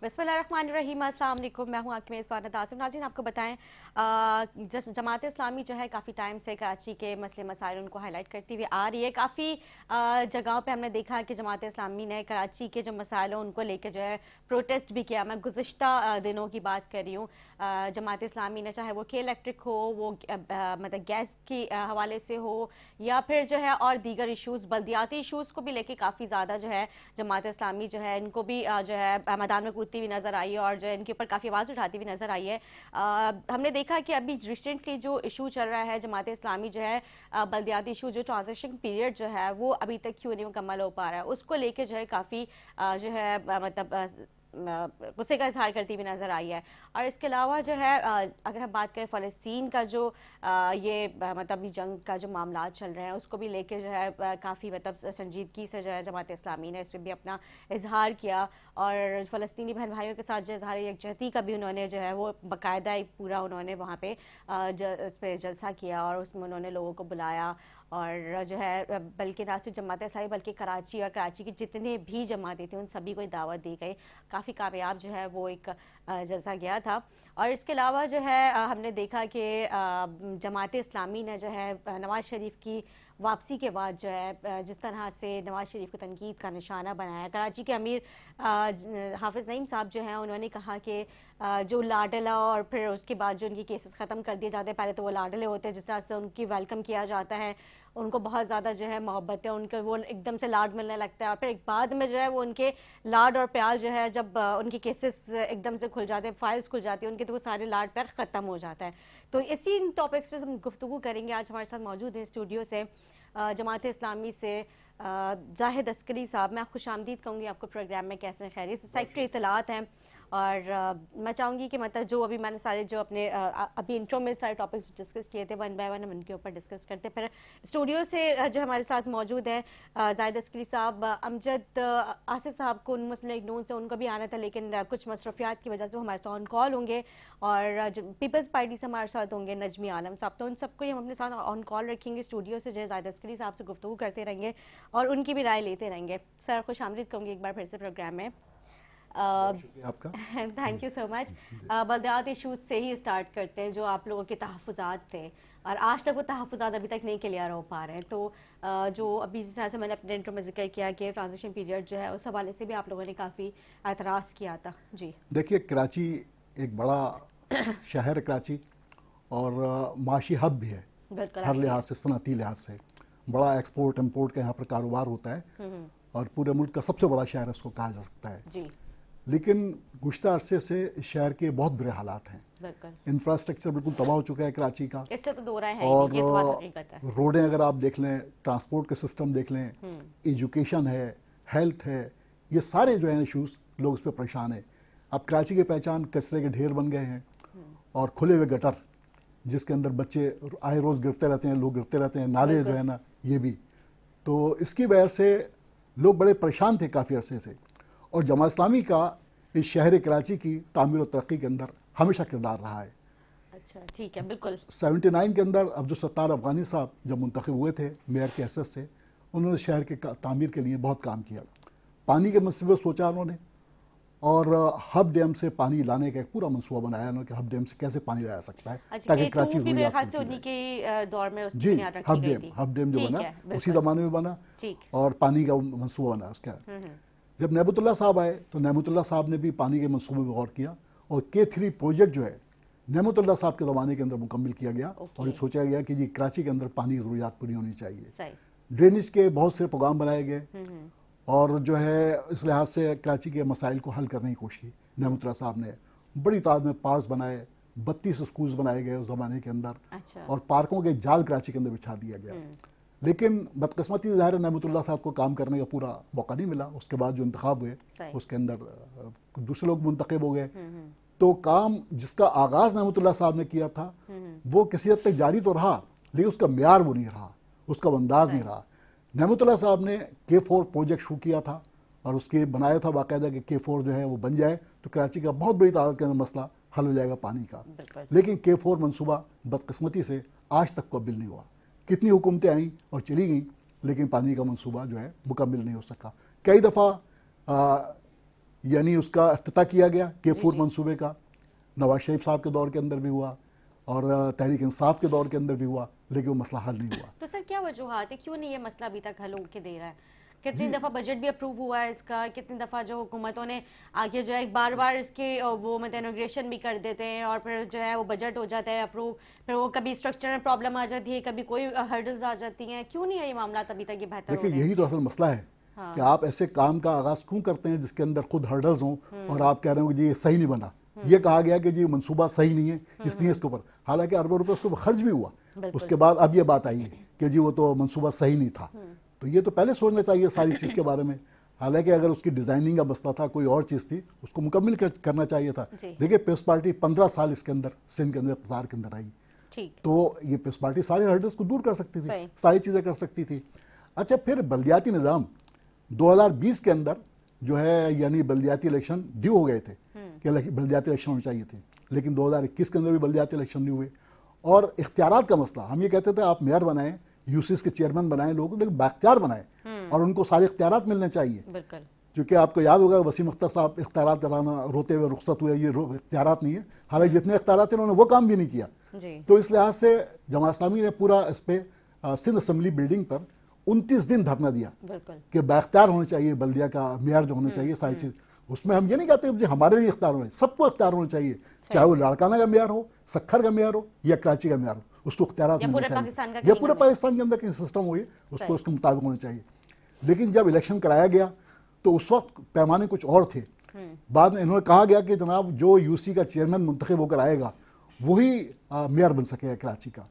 बिस्मिल्लाहिर्रहमानिर्रहीम, अस्सलाम वालेकुम। मैं हूं आपकी मेज़बान तासिम। नाज़रीन, आपको बताएं जमात इस्लामी जो है काफ़ी टाइम से कराची के मसले मसाइल उनको हाईलाइट करती हुई आ रही है। काफ़ी जगहों पे हमने देखा कि जमात इस्लामी ने कराची के जो मसाइल हैं उनको लेकर जो है प्रोटेस्ट भी किया। मैं गुज़िश्ता दिनों की बात कर रही हूँ। जमात इस्लामी ने, चाहे वो के इलेक्ट्रिक हो, वो मतलब गैस के हवाले से हो, या फिर जो है और दीगर इशूज़, बल्दियाती इशूज़ को भी लेके काफ़ी ज़्यादा जो है जमात इस्लामी जो है इनको भी जो है मैदान में कूदती हुई नजर आई है और जो है इनके ऊपर काफ़ी आवाज़ उठाती हुई नजर आई है। हमने देखा कि अभी रिसेंटली जो इशू चल रहा है जमात इस्लामी जो है बल्दियाती इशू, जो ट्रांजिशन पीरियड जो है वो अभी तक क्यों नहीं मुकम्मल हो पा रहा है, उसको लेके जो है काफ़ी जो है मतलब गुस्से का इजहार करती हुई नजर आई है। और इसके अलावा जो है अगर हम बात करें फ़लस्तीन का जो मतलब ये जंग का जो मामला चल रहे हैं उसको भी लेके जो है काफ़ी मतलब संजीदगी से जो है जमात इस्लामी ने इसमें भी अपना इजहार किया और फ़लस्तीनी बहन भाइयों के साथ जो इजहार यकजहती का भी उन्होंने जो है वो बाकायदा एक पूरा उन्होंने वहाँ पे उस पर जलसा किया और उसमें उन्होंने लोगों को बुलाया और जो है बल्कि ना सिर्फ जमात इस्लामी बल्कि कराची और कराची की जितने भी जमातें थी उन सभी को दावत दी गई। काफ़ी कामयाब जो है वो एक जलसा गया था। और इसके अलावा जो है हमने देखा कि जमात इस्लामी ने जो है नवाज़ शरीफ की वापसी के बाद जो है जिस तरह से नवाज़ शरीफ को तनकीद का निशाना बनाया। कराची के अमीर हाफिज़ नईम साहब जो हैं उन्होंने कहा कि जो लाडला और फिर उसके बाद जो उनके केसेस ख़त्म कर दिए जाते हैं, पहले तो वो लाडले होते हैं जिस तरह से उनकी वेलकम किया जाता है, उनको बहुत ज़्यादा जो है मोहब्बत है, उनके वो एकदम से लाड मिलने लगता है और फिर एक बाद में जो है वो उनके लाड और प्यार जो है जब उनके केसेस एकदम से खुल जाते हैं, फाइल्स खुल जाती है उनके, तो वो सारे लाड प्यार ख़त्म हो जाता है। तो इसी टॉपिक्स पे हम गुफ्तगू करेंगे। आज हमारे साथ मौजूद हैं स्टूडियो से जमात इस्लामी से जाहिद अस्करी साहब। मैं खुशामदीद कहूँगी आपको प्रोग्राम में। कैसे हैं? खैरियत से? सेक्रेटरी इत्तलात हैं और मैं चाहूँगी कि मतलब जो अभी मैंने सारे जो अपने अभी इंट्रो में सारे टॉपिक्स डिस्कस किए थे वन बाय वन हम उनके ऊपर डिस्कस करते। फिर स्टूडियो से जो हमारे साथ मौजूद हैं जाहिद अस्करी साहब, अमजद आसिफ साहब को मुस्लिम लीग नून से उनको भी आना था लेकिन कुछ मसरूफियात की वजह से वो हमारे साथ ऑन कॉल होंगे और जो पीपल्स पार्टी से हमारे साथ होंगे नजमी आलम साहब, तो उन सबको ही हम अपने साथ ऑन कॉल रखेंगे। स्टूडियो से जो है जाहिद अस्करी साहब से गुफ्तगू करते रहेंगे और उनकी भी राय लेते रहेंगे। सर खुश आमदीद कहूँगी एक बार फिर से प्रोग्राम में। आपका थैंक यू सो मच। बल्दियात इशूज़ से ही स्टार्ट करते हैं, जो आप लोगों के तहफ़्फ़ुज़ात थे और आज तक वो तहफ़्फ़ुज़ात अभी तक नहीं क्लियर हो पा रहे हैं। तो जो अभी जिस तरह से मैंने अपने इंट्रो में जिक्र किया कि ट्रांजिशन पीरियड जो है उस हवाले से भी आप लोगों ने काफ़ी एतराज़ किया था। जी देखिए, कराची एक बड़ा शहर है कराची और माशी हब भी है। बिल्कुल हर ऐसे ही लिहाज है। से, सनती लिहाज से बड़ा एक्सपोर्ट इम्पोर्ट का यहाँ पर कारोबार होता है और पूरे मुल्क का सबसे बड़ा शहर इसको कहा जा सकता है। जी लेकिन गुज़श्ता अरसे से इस शहर के बहुत बुरे हालात हैं। बिल्कुल, इंफ्रास्ट्रक्चर बिल्कुल तबाह हो चुका है कराची का। इससे तो दो राय है ही नहीं, और ये तो बात हकीकत है। रोडें अगर आप देख लें, ट्रांसपोर्ट के सिस्टम देख लें, एजुकेशन है, हेल्थ है, ये सारे जो हैं इशूज़, लोग इस पर परेशान हैं। अब कराची की पहचान कचरे के ढेर बन गए हैं और खुले हुए गटर जिसके अंदर बच्चे आए रोज़ गिरते रहते हैं, लोग गिरते रहते हैं, नाले जो है ना ये भी। तो इसकी वजह से लोग बड़े परेशान थे काफ़ी अरसे से। और जमात इस्लामी का इस शहर कराची की तामीर और तरक्की के अंदर हमेशा किरदार रहा है। अच्छा ठीक है, बिल्कुल 79 के अंदर अब्दुल सत्तार अफगानी साहब जब मुंतखब हुए थे मेयर के हैसियत से, उन्होंने शहर के तामीर के लिए बहुत काम किया। पानी के मसले सोचा उन्होंने और हब डैम से पानी लाने का एक पूरा मनसूबा बनाया उन्होंने कि हब डैम से कैसे पानी लाया सकता है अच्छा, ताकि के टू कराची भी मेरे ज़रूरियात ख्याल पूरी से की उन्हीं जाए। के दौर में उसकी जी, बुनियाद रखी गई थी। हब डैम जो ठीक बना है, उसी बिल्कुल ज़माने में बना ठीक। और पानी का मनसूबा बना उसका। जब नेमतुल्लाह साहब आए तो नेमतुल्लाह साहब ने भी पानी के मनसूबे पर गौर किया और K3 प्रोजेक्ट जो है नेमतुल्लाह साहब के ज़माने के अंदर मुकम्मल किया गया और ये सोचा गया कि जी कराची के अंदर पानी की ज़रूरियात पूरी होनी चाहिए। सही। ड्रेनेज के बहुत से प्रोग्राम बनाए गए और जो है इस लिहाज से कराची के मसाइल को हल करने की कोशिश की। नेमतुल्लाह साहब ने बड़ी तादाद में पार्क्स बनाए, 32 स्कूल्स बनाए गए उस ज़माने के अंदर अच्छा और पार्कों के जाल कराची के अंदर बिछा दिया गया। लेकिन बदकिस्मती ज़ाहिर है नेमतुल्लाह साहब को काम करने का पूरा मौका नहीं मिला। उसके बाद जो इंतखाब हुए सही। उसके अंदर दूसरे लोग मुंतखब हो गए। तो काम जिसका आगाज़ नेमतुल्लाह साहब ने किया था वो किसी हद तक जारी तो रहा लेकिन उसका मेयार वो नहीं रहा, उसका अंदाज नहीं रहा। नेमतुल्लाह साहब ने K4 प्रोजेक्ट शुरू किया था और उसके बनाया था बाकायदा कि K4 जो है वो बन जाए तो कराची का बहुत बड़ी तादाद के अंदर मसला हल हो जाएगा पानी का। लेकिन K4 मनसूबा बदकिस्मती से आज तक मुकम्मल नहीं हुआ। कितनी हुकूमतें आईं और चली गईं लेकिन पानी का मनसूबा जो है मुकम्मल नहीं हो सका। कई दफ़ा यानी उसका इफ्तिताह किया गया K4 जी। मंसूबे का, नवाज शरीफ साहब के दौर के अंदर भी हुआ और तहरीक इंसाफ के दौर के अंदर भी हुआ, लेकिन वो मसला हल नहीं हुआ। तो सर क्या वजूहात है, क्यों नहीं ये मसला अभी तक हल होके दे रहा है? कितनी दफ़ा बजट भी अप्रूव हुआ है इसका, कितनी दफ़ा जो हुकूमतों ने आगे जो है बार बार इसके वो मतलब इनॉग्रेशन भी कर देते हैं और फिर जो है वो बजट हो जाता है अप्रूव, फिर वो कभी स्ट्रक्चर में प्रॉब्लम आ जाती है, कभी कोई हर्डल्स आ जाती हैं, क्यों नहीं है ये मामला अभी तक ये बेहतर हो देखिए रहे हैं? यही तो असल मसला है कि आप ऐसे काम का आगाज क्यों करते हैं जिसके अंदर खुद हर्डल्स हों और आप कह रहे हो कि जी ये सही नहीं बना। ये कहा गया कि जी मंसूबा सही नहीं है इसलिए इसके ऊपर, हालांकि अरबों रुपए उसके ऊपर खर्च भी हुआ। उसके बाद अब ये बात आई है कि जी वो तो मंसूबा सही नहीं था, तो ये तो पहले सोचना चाहिए सारी चीज़ के बारे में। हालांकि अगर उसकी डिजाइनिंग का मसला था, कोई और चीज़ थी, उसको मुकम्मल करना चाहिए था। देखिए पीपल्स पार्टी 15 साल इसके अंदर सिंध के अंदर इक़्तिदार के अंदर आई, तो ये पीपल्स पार्टी सारे हर्डल्स को दूर कर सकती थी, सारी चीज़ें कर सकती थी। अच्छा, फिर बल्दियाती निज़ाम 2020 के अंदर जो है यानी बल्दियाती इलेक्शन ड्यू हो गए थे कि बल्दियाती इलेक्शन होने चाहिए थे, लेकिन 2021 के अंदर भी बल्दियाती इलेक्शन नहीं हुए। और इख्तियारात का मसला, हम ये कहते थे आप मेयर बनाएं, यूसीस के चेयरमैन बनाएं लोगों को, लेकिन बाख्तियार बनाएं और उनको सारे इख्तियारात मिलने चाहिए। क्योंकि आपको याद होगा वसीम अख्तर साहब इख्तियारात कराना रोते हुए रुखसत हुए, ये इख्तियारात नहीं है, हालांकि जितने इख्तियारात थे उन्होंने वो काम भी नहीं किया। तो इस लिहाज से जमात इस्लामी ने पूरा इस पे सिंध असम्बली बिल्डिंग पर 29 दिन धरना दिया कि बाख्तियार होने चाहिए, बल्दिया का मेयर जो होने चाहिए, सारी चीज। उसमें हम ये नहीं कहते जी हमारे लिए इख्तियार होने, सबको इख्तियार होना चाहिए, चाहे वो लाड़काना का मेयर हो, सखर का मेयर हो या कराची का मेयर हो, उसको इख्तियारात मिलने चाहिए, या पूरे पाकिस्तान के अंदर कहीं सिस्टम हो उसको उसके मुताबिक होना चाहिए। लेकिन जब इलेक्शन कराया गया तो उस वक्त पैमाने कुछ और थे। बाद में इन्होंने कहा गया कि जनाब जो यूसी का चेयरमैन मुंतखब होकर आएगा वही मेयर बन सकेगा कराची का।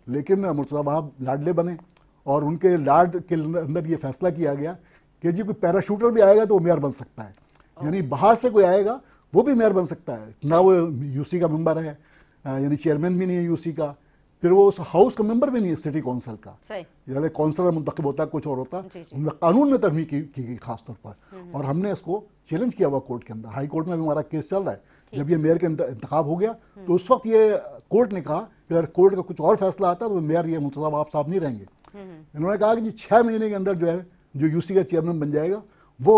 लेकिन मुर्तज़ा वहाब लाडले बने और उनके लाड के अंदर ये फैसला किया गया कि जी कोई पैराशूटर भी आएगा तो वो मेयर बन सकता है, यानी बाहर से कोई आएगा वो भी मेयर बन सकता है, ना वो यूसी का मेंबर है, यानी चेयरमैन भी नहीं है यूसी का, फिर वो उस हाउस का मेंबर भी नहीं है सिटी काउंसिल का, यानी काउंसलर मुंतखब होता है, कुछ और होता है। कानून में तरमीम की गई खास तौर पर, और हमने इसको चैलेंज किया हुआ कोर्ट के अंदर, हाई कोर्ट में भी हमारा केस चल रहा है। जब ये मेयर का इंतखाब हो गया तो उस वक्त ये कोर्ट ने कहा कि अगर कोर्ट का कुछ और फैसला आता है तो मेयर ये मुर्तज़ा साहब नहीं रहेंगे। इन्होंने कहा कि जी 6 महीने के अंदर जो है जो यूसी का चेयरमैन बन जाएगा वो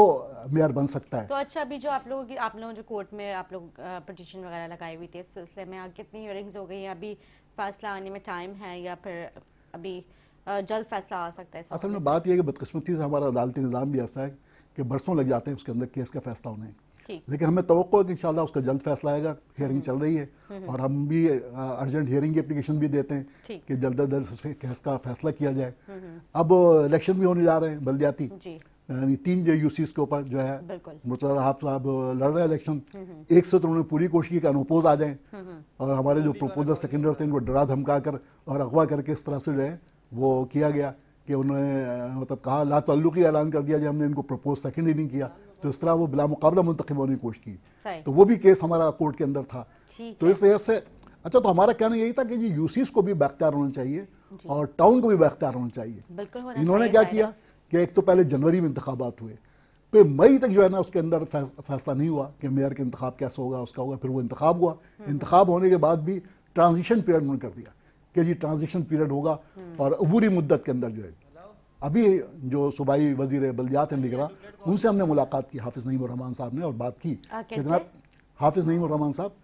मेयर बन सकता है। तो अच्छा, अभी जो आप लोगों जो कोर्ट में आप लोग पिटीशन वगैरह लगाई हुई थी इस सिलसिले में कितनी हियरिंग्स हो गई हैं? अभी फैसला आने में टाइम है या फिर अभी जल्द फैसला आ सकता है? असल में बात यह है कि बदकिस्मती से हमारा अदालती निज़ाम भी ऐसा है कि बरसों लग जाते हैं उसके अंदर केस का फैसला होने, लेकिन हमें तवक्को है कि इंशाल्लाह उसका जल्द फैसला आएगा। हियरिंग चल रही है और हम भी अर्जेंट हियरिंग की एप्लीकेशन भी देते हैं कि जल्द अज जल्द केस का फैसला किया जाए। अब इलेक्शन भी होने जा रहे हैं बल्दियाती, यानी 3 जो यूसीस के ऊपर जो है मुर्तज़ा साहब लड़ रहे हैं इलेक्शन। एक से तो उन्होंने पूरी कोशिश की कि अनोपोज आ जाए और हमारे जो प्रोपोजर सेकेंडर थे उनको डरा धमका कर और अगवा करके इस तरह से जो है वो किया गया कि उन्होंने मतलब कहा ला ताल्लुक़ी ऐलान कर दिया, जब हमने इनको प्रपोज सेकेंड ही नहीं किया तो इस तरह वो बिला मुकाबला मुंतखब होने की कोशिश की, तो वो भी केस हमारा कोर्ट के अंदर था। तो इस वजह से अच्छा, तो हमारा कहना यही था कि जी यूसीस को भी बाख्तियार होना चाहिए और टाउन को भी बाख्तियार होना चाहिए। इन्होंने क्या किया कि एक तो पहले जनवरी में इंतखाबात हुए, फिर मई तक जो है ना उसके अंदर फैसला नहीं हुआ कि मेयर का इंतखाब कैसे होगा, उसका होगा। फिर वो इंतखाब हुआ, इंतखाब होने के बाद भी ट्रांजिशन पीरियड उन्होंने कर दिया कि जी ट्रांजिशन पीरियड होगा और अबूरी मुद्दत के अंदर जो है। अभी जो सूबाई वजीर बल्दियात हैं निगरान, उनसे हमने मुलाकात की हाफिज नईम रहमान साहब ने और बात की कि जनाब हाफिज नईम रहमान साहब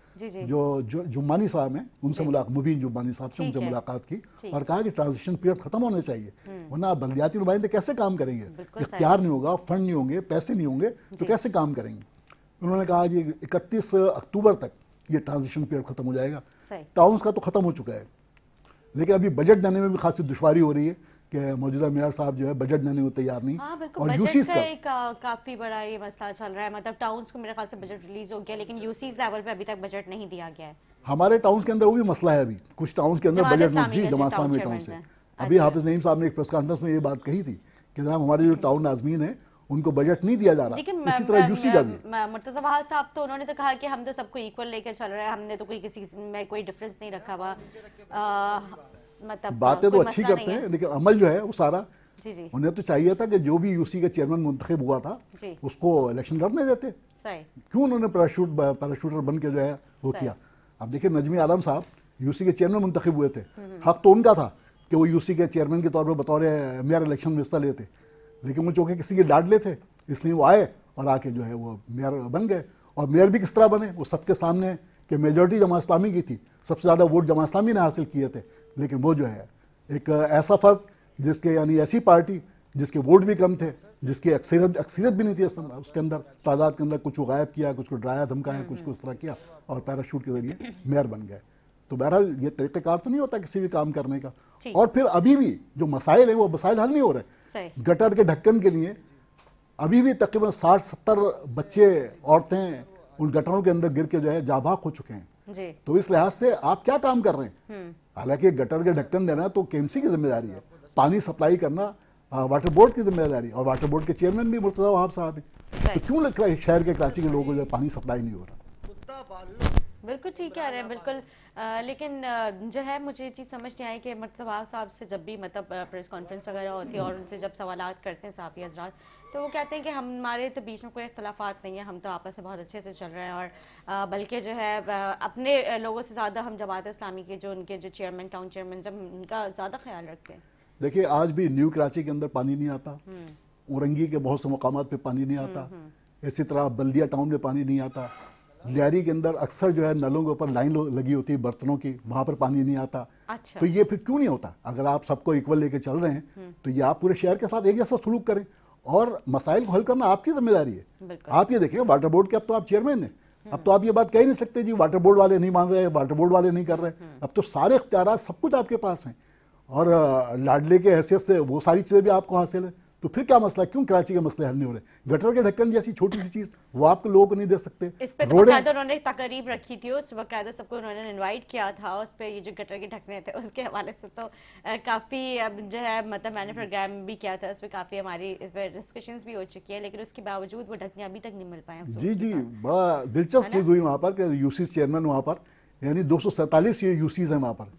जो जुम्मानी साहब हैं उनसे मुलाकात, मुबीन जुम्मानी साहब से उनसे मुलाकात की और कहा कि ट्रांजिशन पीरियड खत्म होना चाहिए, वरना बल्दियाती नुमाइंदे कैसे काम करेंगे, इख्तियार नहीं होगा, फंड नहीं होंगे, पैसे नहीं होंगे तो कैसे काम करेंगे। उन्होंने कहा जी 31 अक्टूबर तक ये ट्रांजिशन पीरियड खत्म हो जाएगा। टाउन्स का तो खत्म हो चुका है, लेकिन अभी बजट देने में भी खासी दुश्वारी हो रही है कि मौजूदा मेयर साहब जो है बजट देने को तैयार नहीं। और यूसीस का काफी बड़ा ये मसला चल रहा है, मतलब टाउन्स को मेरे ख्याल से बजट रिलीज हो गया लेकिन यूसीस लेवल पे अभी तक बजट नहीं दिया गया है। हमारे टाउन्स के अंदर वो भी मसला है, अभी कुछ टाउन्स के अंदर बजट नहीं, जी जमात इस्लामी टाउन से अभी हाफिज नईम साहब ने एक प्रेस कॉन्फ्रेंस में ये बात कही थी कि जनाब हमारे जो टाउन नाज़मीन है उनको बजट नहीं दिया जा रहा। इसी तरह यूसी का भी मुर्तज़ा वहाब साहब तो उन्होंने तो कहा कि हम तो सबको इक्वल लेकर चल रहे हैं, हमने तो कोई किसी में कोई डिफरेंस नहीं रखा हुआ। मतलब बातें तो अच्छी करते हैं लेकिन अमल जो है वो सारा उन्हें तो चाहिए था कि जो भी यूसी का चेयरमैन मुंतखब हुआ था उसको इलेक्शन लड़ने देते, क्यों उन्होंने पैराशूटर बन के जो है वो किया। अब देखिए नजमी आलम साहब यूसी के चेयरमैन मुंतखब हुए थे, हक तो उनका था कि वो यूसी के चेयरमैन के तौर पर बतौर मेयर इलेक्शन में हिस्सा लेते, लेकिन वो चूंकि किसी के लाडले थे इसलिए वो आए और आके जो है वो मेयर बन गए। और मेयर भी किस तरह बने, वो सबके सामने कि मेजॉरिटी जमात इस्लामी की थी, सबसे ज़्यादा वोट जमात इस्लामी ने हासिल किए थे, लेकिन वो जो है एक ऐसा फ़र्क जिसके यानी ऐसी पार्टी जिसके वोट भी कम थे, जिसकी अक्सरियत भी नहीं थी उसके अंदर, तादाद के अंदर, कुछ को गायब किया, कुछ को डराया धमकाया, कुछ को इस तरह किया और पैराशूट के जरिए मेयर बन गए। तो बहरहाल ये तरीक़ेकार तो नहीं होता किसी भी काम करने का। और फिर अभी भी जो मसाइल हैं वो मसाइल हल नहीं हो रहे। गटर के ढक्कन के लिए अभी भी तकरीबन 60-70 बच्चे, औरतें उन गटरों के अंदर गिर के जो है जाबाक हो चुके हैं जी। तो इस लिहाज से आप क्या काम कर रहे हैं? हालांकि गटर के ढक्कन देना तो केएमसी की जिम्मेदारी है, पानी सप्लाई करना वाटर बोर्ड की जिम्मेदारी, और वाटर बोर्ड के चेयरमैन भी मुर्तज़ा वहाब साहब हैं। तो क्यों लगता है शहर के कराची के लोगों को जो पानी सप्लाई नहीं हो रहा? बिल्कुल ठीक कह रहे हैं, बिल्कुल। लेकिन जो है मुझे ये चीज़ समझ नहीं आई कि मुर्तज़ा साहब से जब भी मतलब प्रेस कॉन्फ्रेंस वगैरह होती है और उनसे जब सवालात करते हैं सहाफ़ी हज़रात, तो वो कहते हैं कि हमारे तो बीच में कोई इख्तलाफात नहीं है, हम तो आपस में बहुत अच्छे से चल रहे हैं, और बल्कि जो है अपने लोगों से ज़्यादा हम जमात इस्लामी के जो उनके जो चेयरमैन, टाउन चेयरमैन, जब उनका ज़्यादा ख्याल रखते हैं। देखिए आज भी न्यू कराची के अंदर पानी नहीं आता, औरंगी के बहुत से मकामात पे पानी नहीं आता, इसी तरह बल्दिया टाउन में पानी नहीं आता, लियारी के अंदर अक्सर जो है नलों के ऊपर लाइन लगी होती है बर्तनों की, वहां पर पानी नहीं आता। अच्छा। तो ये फिर क्यों नहीं होता? अगर आप सबको इक्वल लेके चल रहे हैं तो ये आप पूरे शहर के साथ एक जैसा सलूक करें, और मसाइल को हल करना आपकी जिम्मेदारी है। आप ये देखें वाटर बोर्ड के अब तो आप चेयरमैन हैं, अब तो आप ये बात कह ही नहीं सकते जी वाटर बोर्ड वाले नहीं मान रहे, वाटर बोर्ड वाले नहीं कर रहे, अब तो सारे इख्तियारात सब कुछ आपके पास हैं, और लाडले के हैसियत से वो सारी चीज़ें भी आपको हासिल है। तो फिर क्या मसला, क्यों कराची के मसले हल नहीं हो रहे? गटर के ढक्कन जैसी छोटी सी चीज वो आपको लोगों को नहीं दे सकते। इस पे तो उन्होंने तकरीब रखी थी, उस वक्त सबको उन्होंने इनवाइट किया था, उस पे ये जो गटर के ढकने थे उसके हवाले से तो काफ़ी जो है मतलब मैंने प्रोग्राम भी किया था, उस पर काफ़ी हमारी इस पर डिस्कशंस भी हो चुकी है, लेकिन उसके बावजूद वो ढकने अभी तक नहीं मिल पाए। जी जी, बड़ा दिलचस्प चीज़ हुई वहाँ पर कि यूसीज चेयरमैन वहाँ पर, यानी 247 ये यूसीज हैं वहाँ पर,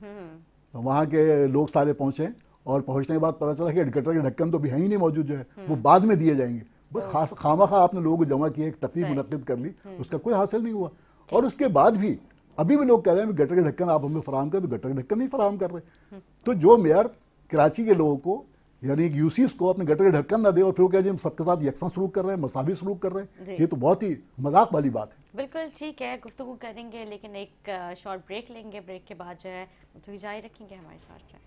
वहाँ के लोग सारे पहुँचे, और पहुंचने के बाद पता चला कि गटर के ढक्कन तो भी है ही नहीं मौजूद, जो है वो बाद में दिए जाएंगे। बस खामखा आपने लोगों को जमा किया, एक तकरीब मुनक्किद कर ली, उसका कोई हासिल नहीं हुआ। और उसके बाद भी अभी भी लोग कह रहे हैं गटर के ढक्कन आप हमें फराहम कर, तो गटर के ढक्कन नहीं फराहम कर रहे। तो जो मेयर कराची के लोगों को यानी यूसीस को अपने गटर के ढक्कन ना दे और फिर वो कहे हम सबके साथ यकसा सलूक कर रहे हैं, मसावी सलूक कर रहे हैं, ये तो बहुत ही मजाक वाली बात है। बिल्कुल ठीक है, गुफ्तगू करेंगे, लेकिन एक शॉर्ट ब्रेक लेंगे, ब्रेक के बाद जो है तो जारी रखेंगे हमारे साथ।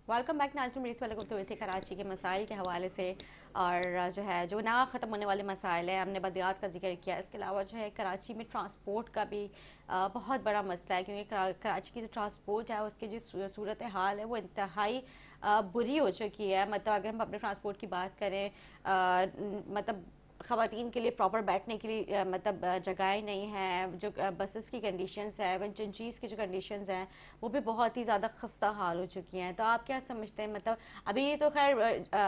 Welcome back. नाज़रीन मेरी इस वाले गुफ्तगू थे कराची के मसाइल के हवाले से, और जो है जो ना ख़त्म होने वाले मसाइल हैं, हमने बदियात का जिक्र किया। इसके अलावा जो है कराची में ट्रांसपोर्ट का भी बहुत बड़ा मसला है, क्योंकि कराची की जो ट्रांसपोर्ट है उसकी जो सूरत हाल है वो इंतहाई बुरी हो चुकी है। मतलब अगर हम पब्लिक ट्रांसपोर्ट की बात करें, मतलब ख़वातीन के लिए प्रॉपर बैठने के लिए मतलब जगहें नहीं हैं, जो बसेस की कंडीशंस है, इवन चंचीज़ की जो कंडीशंस हैं वो भी बहुत ही ज़्यादा खस्ता हाल हो चुकी हैं। तो आप क्या समझते हैं? मतलब अभी ये तो खैर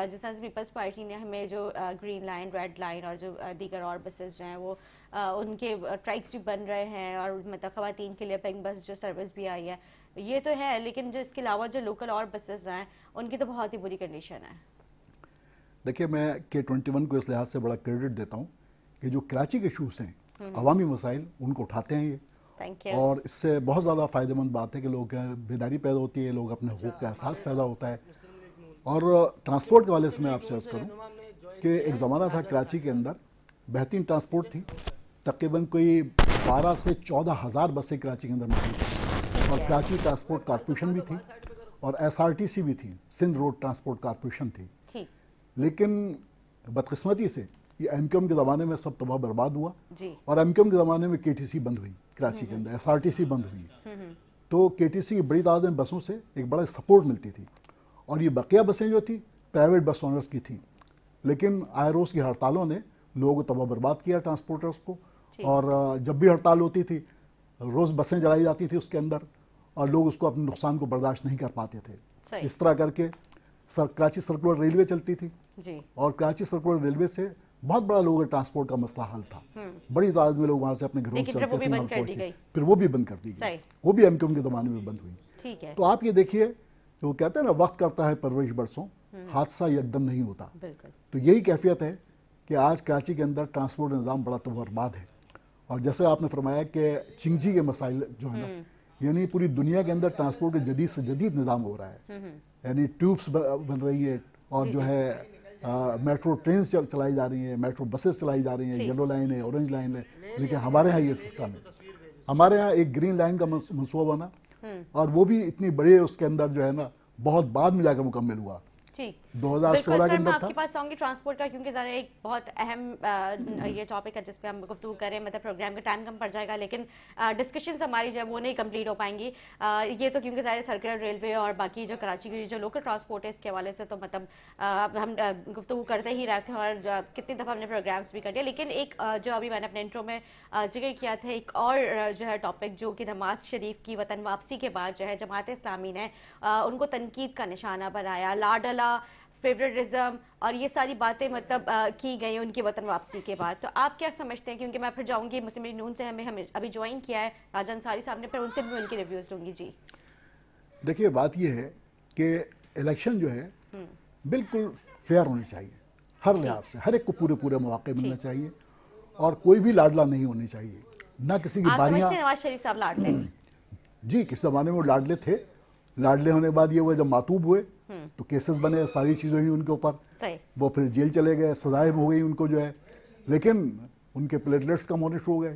जिस तरह से पीपल्स पार्टी ने हमें जो ग्रीन लाइन, रेड लाइन और जो दीगर और बसेस जो हैं वो उनके ट्रैक्स भी बन रहे हैं, और मतलब ख़वातीन के लिए पिंक बस जो सर्विस भी आई है, ये तो है, लेकिन जो इसके अलावा जो लोकल और बसेस हैं उनकी तो बहुत ही बुरी कंडीशन है। देखिए मैं K21 को इस लिहाज से बड़ा क्रेडिट देता हूँ कि जो कराची के इशूज़ हैं, अवामी मसाइल, उनको उठाते हैं ये, और इससे बहुत ज़्यादा फ़ायदेमंद बात है कि लोग बेदारी पैदा होती है, लोग अपने हुकूक का एहसास पैदा होता है। और ट्रांसपोर्ट के वाले से मैं आपसे अर्ज़ करूँ कि एक ज़माना था कराची के अंदर बेहतरीन ट्रांसपोर्ट थी, तकरीबन कोई 12 से 14 हज़ार बसें कराची के अंदर मौजूद थी, और कराची ट्रांसपोर्ट कॉरपोरेशन भी थी और SRTC भी थी, सिंध रोड ट्रांसपोर्ट कॉरपोरेशन थी। लेकिन बदकिस्मती से ये MQM के ज़माने में सब तबाह बर्बाद हुआ जी। और MQM के ज़माने में KTC बंद हुई कराची के अंदर, SRTC बंद हुई। तो KTC की बड़ी तादाद में बसों से एक बड़ा सपोर्ट मिलती थी, और ये बकिया बसें जो थी प्राइवेट बस ओनर्स की थी। लेकिन IROs की हड़तालों ने लोगों को तबाह बर्बाद किया, ट्रांसपोर्टर्स को, और जब भी हड़ताल होती थी रोज़ बसें जलाई जाती थी उसके अंदर, और लोग उसको अपने नुकसान को बर्दाश्त नहीं कर पाते थे। इस तरह करके कराची सर्कुलर रेलवे चलती थी जी। और कराची सर्कुलर रेलवे से बहुत बड़ा लोगों का ट्रांसपोर्ट का मसला हल था। बड़ी तादाद में लोग वहां से अपने घरों लेकिन फिर चलते वो भी थे और बंद कर दी पहुंचते। गई। फिर वो भी बंद कर दी सही। गई, वो भी एमक्यूएम के जमाने में बंद हुई। ठीक है। तो आप ये देखिए, तो वो कहते हैं ना, वक्त करता है परवरिश बरसों, हादसा एकदम नहीं होता। बिल्कुल। तो यही कैफियत है कि आज कराची के अंदर ट्रांसपोर्ट निज़ाम बड़ा तो बर्बाद है। और जैसे आपने फरमाया कि चिंगजी के मसाइल जो है ना, यानी पूरी दुनिया के अंदर ट्रांसपोर्ट के जदीद से जदीद निज़ाम हो रहा है। यानी ट्यूब्स बन रही है, और जो है मेट्रो ट्रेन चलाई जा रही है, मेट्रो बसेस चलाई जा रही हैं, येलो लाइन है, ऑरेंज लाइन है। लेकिन हमारे यहाँ ये सिस्टम है। हमारे यहाँ एक ग्रीन लाइन का मंसूबा बना, और वो भी इतनी बड़ी, उसके अंदर जो है ना बहुत बाद में जाकर मुकम्मल हुआ। ठीक। 2016 के सर, मैं अंदर था। आपके पास आऊंगी ट्रांसपोर्ट का, क्योंकि ज़रा एक बहुत अहम ये टॉपिक है जिस पे हम गुफ्तगू करें, मतलब प्रोग्राम का टाइम कम पड़ जाएगा, लेकिन डिस्कशंस हमारी जो है वो नहीं कंप्लीट हो पाएंगी। ये तो क्योंकि ज़ाहिर सर्कुलर रेलवे और बाकी जो कराची की जो लोकल ट्रांसपोर्ट है इसके हवाले से तो मतलब हम गुफ्तगू करते ही रहते हैं, और कितनी दफ़ा हमने प्रोग्राम्स भी कर लिया। लेकिन एक जो अभी मैंने अपने इंट्रो में जिक्र किया था, एक और जो है टॉपिक, जो कि नवाज शरीफ की वतन वापसी के बाद जो है जमात इस्लामी ने उनको तनकीद का निशाना बनाया, लाडला, फेवरेटिज्म और ये सारी बातें मतलब की गई उनकी वतन वापसी के बाद। तो आप क्या समझते हैं? क्योंकि मैं फिर जाऊंगी मुस्लिम लीग नून से, हमें अभी ज्वाइन किया है राजा अंसारी साहब ने, फिर उनसे भी उनकी रिव्यूज लूंगी। जी देखिए, बात यह है कि इलेक्शन जो है बिल्कुल फेयर होनी चाहिए, हर लिहाज से हर एक को पूरे पूरे मौके मिलने चाहिए, और कोई भी लाडला नहीं होनी चाहिए, ना किसी की आप बारियां। समझते हैं नवाज शरीफ साहब लाडले? जी, किस जमाने में वो लाडले थे। लाडले होने के बाद ये हुआ, जब मातूब हुए तो केसेस बने, सारी चीज़ें हुई उनके ऊपर, सही। वो फिर जेल चले गए, सजाएं हो गई उनको जो है। लेकिन उनके प्लेटलेट्स कम होने शुरू हो गए,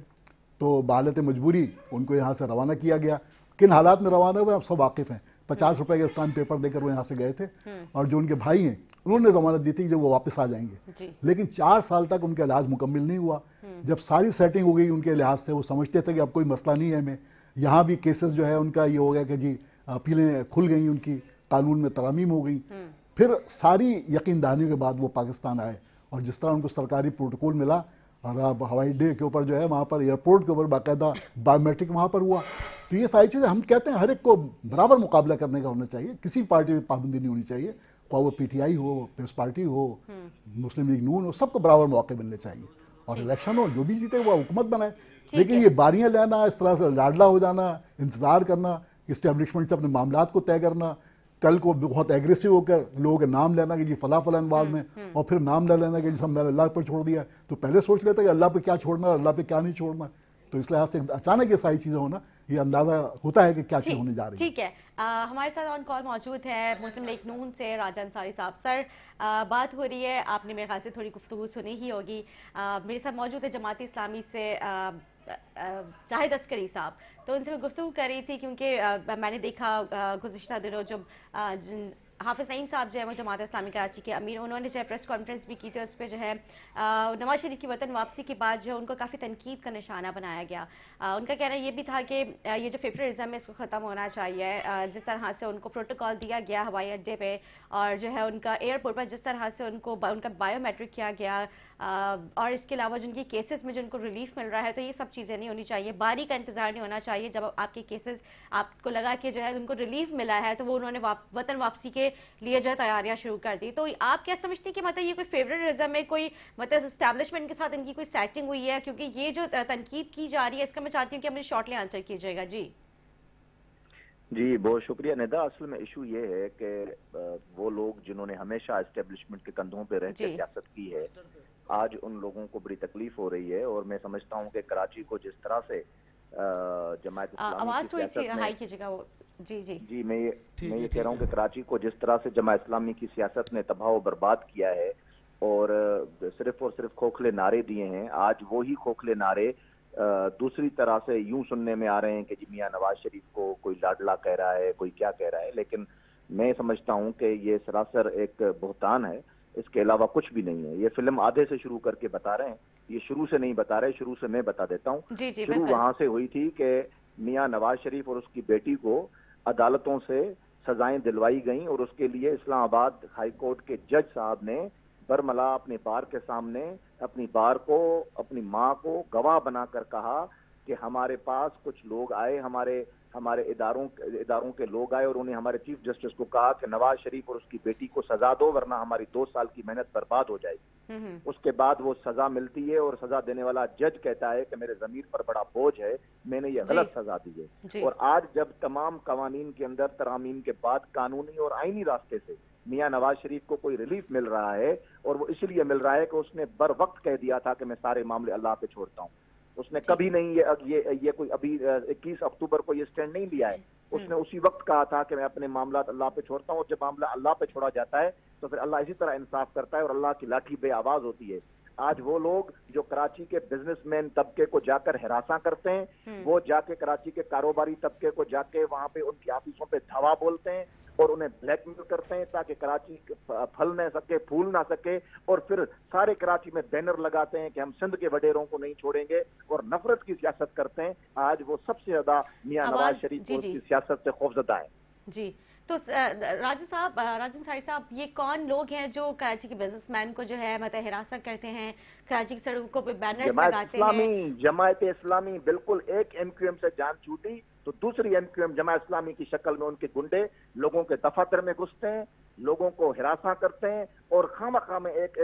तो बहालत मजबूरी उनको यहाँ से रवाना किया गया। किन हालात में रवाना हुए आप सब वाकिफ़ हैं। 50 रुपए के स्टाम्प पेपर देकर वो यहाँ से गए थे, और जो उनके भाई हैं उन्होंने जमानत दी थी कि जब वो वापस आ जाएंगे। लेकिन 4 साल तक उनका इलाज मुकम्मल नहीं हुआ। जब सारी सेटिंग हो गई उनके लिहाज से, वो समझते थे कि अब कोई मसला नहीं है हमें, यहाँ भी केसेस जो है उनका ये हो गया कि जी अपीलें खुल गई उनकी, कानून में तरमीम हो गई। फिर सारी यकीन दहानियों के बाद वो पाकिस्तान आए, और जिस तरह उनको सरकारी प्रोटोकॉल मिला, और अब हवाई अड्डे के ऊपर जो है वहाँ पर एयरपोर्ट के ऊपर बाकायदा बायोमेट्रिक वहाँ पर हुआ। तो ये सारी चीज़ें हम कहते हैं हर एक को बराबर मुकाबला करने का होना चाहिए, किसी पार्टी में पाबंदी नहीं होनी चाहिए, वो पीटीआई हो, पीपल्स पार्टी हो, मुस्लिम लीग नून हो, सबको बराबर मौके मिलने चाहिए, और इलेक्शन हो, जो भी जीते वो हुकूमत बनाए। लेकिन ये बारियां लेना, इस तरह से लाडला हो जाना, इंतजार करना, इस्टेब्लिशमेंट से अपने मामलात को तय करना, कल को बहुत एग्रेसिव होकर लोगों के नाम लेना कि जी फला फला इन्वॉल्व में, और फिर नाम ले लेना कि जिस मैंने अल्लाह पर छोड़ दिया, तो पहले सोच लेते कि अल्लाह पे क्या छोड़ना और अल्लाह पे क्या नहीं छोड़ना। तो इस लिहाज से अचानक ये सारी चीज़ें होना, ये अंदाज़ा होता है कि क्या चीज़ होने जा रही है। ठीक है। हमारे साथ ऑन कॉल मौजूद है मुस्लिम लीग नून से राजा अंसारी साहब। सर, बात हो रही है, आपने मेरे ख्याल से थोड़ी गुफ्तगू सुनी ही होगी। मेरे साथ मौजूद है जमात इस्लामी से जाहिद अस्करी साहब। तो उनसे मैं गुफ्तगू कर रही थी, क्योंकि मैंने देखा गुज़िश्ता दिनों जब हाफिज़ नईम साहब जो है वो जमात इस्लामी कराची के अमीर, उन्होंने जो है प्रेस कॉन्फ्रेंस भी की थी, उस पर जो है नवाज शरीफ की वतन वापसी के बाद जो उनको काफ़ी तनकीद का निशाना बनाया गया। उनका कहना ये भी था कि ये जो फेवरेटिज्म है इसको ख़त्म होना चाहिए। जिस तरह से उनको प्रोटोकॉल दिया गया हवाई अड्डे पे, और जो है उनका एयरपोर्ट पर जिस तरह से उनको उनका बायोमेट्रिक किया गया, और इसके अलावा जिनकी केसेस में जो उनको रिलीफ मिल रहा है, तो ये सब चीज़ें नहीं होनी चाहिए। बारी का इंतजार नहीं होना चाहिए। जब आपके केसेस आपको लगा कि जो है उनको रिलीफ मिला है, तो वो उन्होंने वतन वापसी के लिए जो है तैयारियां शुरू कर दी। तो आप क्या समझते हैं कि मतलब ये कोई फेवरेटिज्म है, कोई मतलब एस्टैब्लिशमेंट के साथ इनकी कोई सेटिंग हुई है? क्योंकि ये जो तनकीद की जा रही है इसका मैं चाहती हूँ कि मुझे शॉर्टली आंसर कीजिएगा। जी, बहुत शुक्रिया निदा। असल में इशू ये है कि वो लोग जिन्होंने हमेशा एस्टेब्लिशमेंट के कंधों पे रह के सियासत की है, आज उन लोगों को बड़ी तकलीफ हो रही है। और मैं समझता हूँ कि कराची को जिस तरह से जमात इस्लामी की सियासत में, जी मैं ये कह रहा हूँ कि कराची को जिस तरह से जमात इस्लामी की सियासत ने तबाह और बर्बाद किया है, और सिर्फ खोखले नारे दिए हैं। आज वही खोखले नारे दूसरी तरह से यूं सुनने में आ रहे हैं कि जी मियां नवाज शरीफ को कोई लाडला कह रहा है, कोई क्या कह रहा है। लेकिन मैं समझता हूं कि ये सरासर एक बहतान है, इसके अलावा कुछ भी नहीं है। ये फिल्म आधे से शुरू करके बता रहे हैं, ये शुरू से नहीं बता रहे। शुरू से मैं बता देता हूं। शुरू वहां से हुई थी कि मियां नवाज शरीफ और उसकी बेटी को अदालतों से सजाएं दिलवाई गई, और उसके लिए इस्लामाबाद हाई कोर्ट के जज साहब ने बरमला अपने बार के सामने अपनी बार को, अपनी माँ को गवाह बनाकर कहा कि हमारे पास कुछ लोग आए, हमारे हमारे इदारों के लोग आए और उन्हें हमारे चीफ जस्टिस को कहा कि नवाज शरीफ और उसकी बेटी को सजा दो, वरना हमारी 2 साल की मेहनत बर्बाद हो जाएगी। उसके बाद वो सजा मिलती है और सजा देने वाला जज कहता है कि मेरे जमीर पर बड़ा बोझ है, मैंने ये गलत सजा दी है। और आज जब तमाम कवानीन के अंदर तरामीम के बाद कानूनी और आईनी रास्ते से मियां नवाज शरीफ को कोई रिलीफ मिल रहा है, और वो इसलिए मिल रहा है कि उसने बर वक्त कह दिया था कि मैं सारे मामले अल्लाह पे छोड़ता हूँ। उसने कभी नहीं ये कोई अभी 21 अक्टूबर को ये स्टैंड नहीं लिया है। उसने उसी वक्त कहा था कि मैं अपने मामला अल्लाह पे छोड़ता हूँ, और जब मामला अल्लाह पे छोड़ा जाता है तो फिर अल्लाह इसी तरह इंसाफ करता है और अल्लाह की लाठी बे आवाज होती है। आज वो लोग जो कराची के बिजनेसमैन तबके को जाकर हिरासा करते हैं, वो जाके कराची के कारोबारी तबके को जाके वहां पे उनकी ऑफिसों पे धावा बोलते हैं और उन्हें ब्लैकमेल करते हैं ताकि कराची फल न सके, फूल ना सके, और फिर सारे कराची में बैनर लगाते हैं कि हम सिंध के वडेरों को नहीं छोड़ेंगे और नफरत की सियासत करते हैं। आज वो सबसे ज्यादा मियां नवाज शरीफ की सियासत से खौफजदा है। जी, तो राजन साहिर साहब, ये कौन लोग हैं जो कराची के बिजनेसमैन को जो है मतलब हिरासत करते हैं, कराची की सड़कों पे बैनर्स लगाते हैं? जमात इस्लामी बिल्कुल, एक एमक्यूएम से जान छूटी तो दूसरी एमक्यूएम जमात इस्लामी की शक्ल में उनके गुंडे लोगों के दफातर में घुसते हैं, लोगों को हिरासा करते हैं और खामखा में एक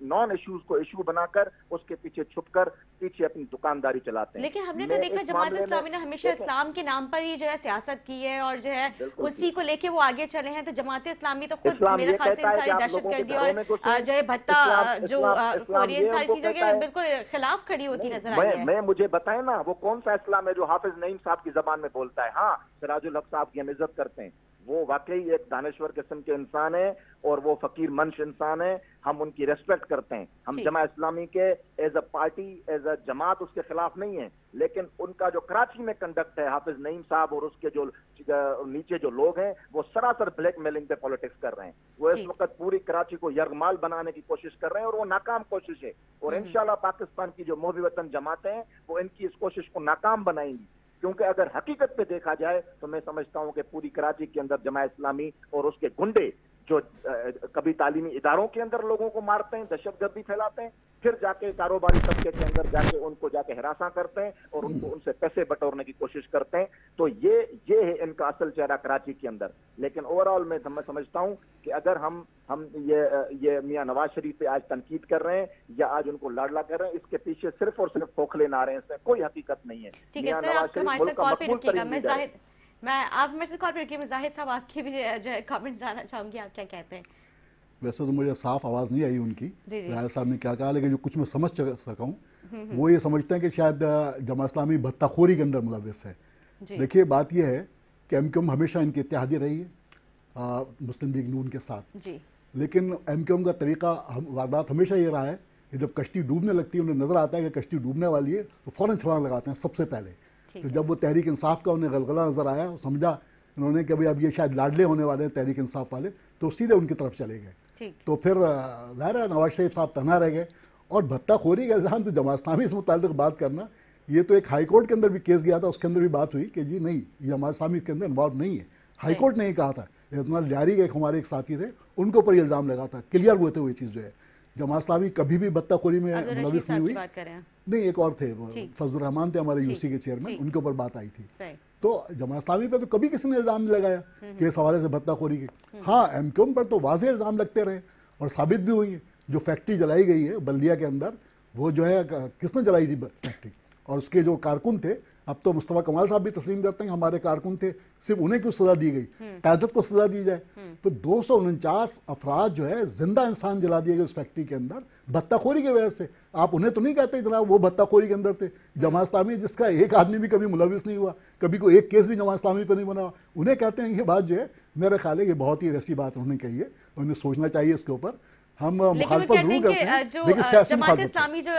नॉन इश्यूज को इशू बनाकर उसके पीछे छुपकर पीछे अपनी दुकानदारी चलाते हैं। लेकिन हमने तो देखा जमात इस्लामी ने हमेशा इस्लाम के नाम पर ही जो है सियासत की है और जो है उसी को लेके वो आगे चले हैं। तो जमात इस्लामी तो खुद मेरे ख्याल से इन सारी दहशतगर्दी और जो है भत्ता जो और इन सारी चीजों के बिल्कुल खिलाफ खड़ी होती नजर आई है। मुझे बताए ना वो कौन सा इस्लाम है जो हाफिज नईम साहब की जबान में बोलता है। हाँ, सिराजुल हक साहब की हम इज्जत करते हैं, वो वाकई एक दानश्वर किस्म के इंसान है और वो फकीर मंश इंसान है, हम उनकी रेस्पेक्ट करते हैं। हम जमात इस्लामी के as a party, as a जमात उसके खिलाफ नहीं है, लेकिन उनका जो कराची में कंडक्ट है हाफिज नईम साहब और उसके जो नीचे जो लोग हैं वो सरासर ब्लैकमेलिंग पे पॉलिटिक्स कर रहे हैं। वो इस वक्त पूरी कराची को यरगमाल बनाने की कोशिश कर रहे हैं और वो नाकाम कोशिश है। और इंशाल्लाह पाकिस्तान की जो मोहब्बी वतन जमातें हैं वो इनकी इस कोशिश को नाकाम बनाएंगी, क्योंकि अगर हकीकत पे देखा जाए तो मैं समझता हूं कि पूरी कराची के अंदर जमात इस्लामी और उसके गुंडे जो कभी तालीमी इदारों के अंदर लोगों को मारते हैं, दहशतगर्दी फैलाते हैं, फिर जाके कारोबारी तबके के अंदर जाके उनको जाके हिरासा करते हैं और उनसे पैसे बटोरने की कोशिश करते हैं। तो ये है इनका असल चेहरा कराची के अंदर। लेकिन ओवरऑल मैं समझता हूं कि अगर हम ये मियां नवाज शरीफ पे आज तनकीद कर रहे हैं या आज उनको लाडला कर रहे हैं, इसके पीछे सिर्फ और सिर्फ खोखले नारे हैं, इसमें कोई हकीकत नहीं है। ठीक है सर, आप हमारे साथ कॉल पे रुकिएगा। आप मेरे से कॉल पे रुकिए। मैं जाहिद साहब आपके भी जो है कमेंट जानना चाहूंगी, आप क्या कहते हैं? वैसे तो मुझे साफ आवाज़ नहीं आई उनकी, राय साहब ने क्या कहा, लेकिन जो कुछ मैं समझ सका हूँ वो ये समझते हैं कि शायद जमात इस्लामी भत्ताखोरी के अंदर मुलव्वस है। देखिए, बात यह है कि एमक्यूएम हमेशा इनकी इत्तेहादी रही है मुस्लिम लीग नून के साथ जी। लेकिन एमक्यूएम का तरीका वारदात हमेशा ये रहा है कि जब कश्ती डूबने लगती है, उन्हें नजर आता है कि कश्ती डूबने वाली है, तो फौरन छलांग लगाते हैं सबसे पहले। तो जब वो तहरीक इंसाफ का उन्हें गलगला नजर आया, समझा उन्होंने कि भाई अब ये शायद लाडले होने वाले हैं तहरीक इंसाफ वाले, तो सीधे उनकी तरफ चले गए। तो फिर ज़ाहिर है नवाज शरीफ साहब तन्हा रह गए। और भत्ताखोरी का इल्ज़ाम तो जमात इस्लामी से मुताल्लिक़ बात करना, ये तो एक हाई कोर्ट के अंदर भी केस गया था, उसके अंदर भी बात हुई कि जी नहीं, ये जमात इस्लामी के अंदर इन्वॉल्व नहीं है। हाई कोर्ट ने ही कहा था, इतना लियारी के हमारे एक साथी थे, उनके ऊपर इल्ज़ाम लगा था, क्लियर हुए थे वो चीज़ जो है। जमात इस्लामी कभी भी भत्ताखोरी में मुलव्वस नहीं हुई। नहीं, एक और थे, फजलुर रहमान थे हमारे यूसी के चेयरमैन, उनके ऊपर बात आई थी। तो जमात इस्लामी पे तो कभी किसी ने इल्ज़ाम नहीं लगाया कि इस हवाले से भत्ताखोरी के। हाँ, एमक्यूएम पर तो वाज़ेह इल्ज़ाम लगते रहे और साबित भी हुई है। जो फैक्ट्री जलाई गई है बल्दिया के अंदर, वो जो है किसने जलाई थी फैक्ट्री, और उसके जो कारकुन थे, अब तो मुस्तफा कमाल साहब भी तस्लीम करते हैं हमारे कारकुन थे, सिर्फ उन्हें क्यों सजा दी गई, क़यादत को सजा दी जाए। तो 249 अफराद जो है जिंदा इंसान जला दिए गए उस फैक्ट्री के अंदर भत्ताखोरी की वजह से। आप उन्हें तो नहीं कहते जनाब वो भत्ताखोरी के अंदर थे। जमात इस्लामी जिसका एक आदमी भी कभी मुलव्वस नहीं हुआ, कभी कोई एक केस भी जमात इस्लामी पर नहीं बना, उन्हें कहते हैं। ये बात जो है मेरे ख्याल है ये बहुत ही वैसी बात उन्होंने कही है, उन्हें सोचना चाहिए इसके ऊपर। हम मुखालफत जरूर करते हैं, लेकिन सियासी जमात इस्लामी जो